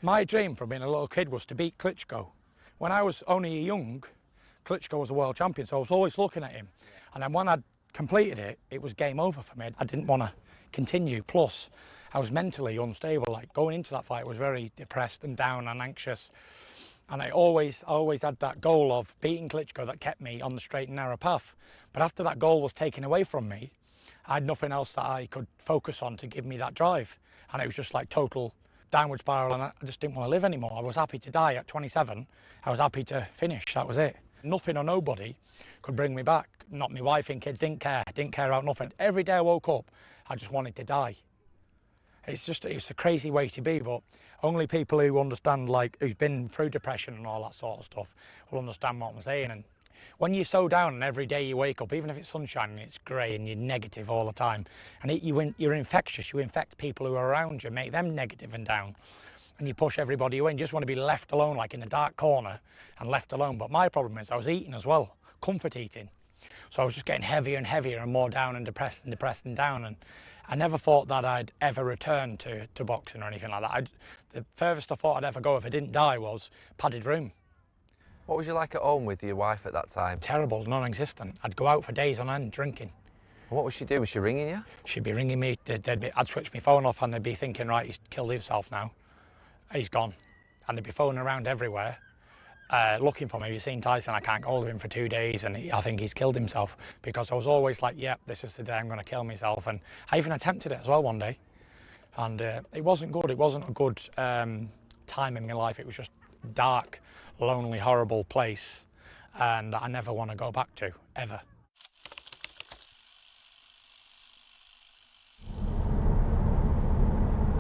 My dream from being a little kid was to beat Klitschko. When I was only young, Klitschko was a world champion, so I was always looking at him. And then when I'd completed it, it was game over for me. I didn't want to continue. Plus, I was mentally unstable. Like, going into that fight, I was very depressed and down and anxious. And I always had that goal of beating Klitschko that kept me on the straight and narrow path. But after that goal was taken away from me, I had nothing else that I could focus on to give me that drive. And it was just like total downward spiral, and I just didn't want to live anymore. I was happy to die at 27. I was happy to finish, that was it. Nothing or nobody could bring me back. Not my wife and kids, didn't care about nothing. Every day I woke up, I just wanted to die. It's a crazy way to be, but only people who understand, like, who've been through depression and all that sort of stuff, will understand what I'm saying. And when you're so down and every day you wake up, even if it's sunshine and it's grey and you're negative all the time, and you're infectious, you infect people who are around you, make them negative and down, and you push everybody away and you just want to be left alone, like in a dark corner and left alone. But my problem is I was eating as well, comfort eating. So I was just getting heavier and heavier and more down and depressed and down. And I never thought that I'd ever return to boxing or anything like that. The furthest I thought I'd ever go if I didn't die was padded room. What was you like at home with your wife at that time? Terrible, non-existent. I'd go out for days on end drinking. What would she do? Was she ringing you? She'd be ringing me. I'd switch my phone off and they'd be thinking, right, he's killed himself now. He's gone. And they'd be phoning around everywhere, looking for me. Have you seen Tyson? I can't get hold of him for 2 days and I think he's killed himself. Because I was always like, yeah, this is the day I'm going to kill myself. And I even attempted it as well one day. And it wasn't good. It wasn't a good time in my life. It was just dark, lonely, horrible place. And I never want to go back to, ever.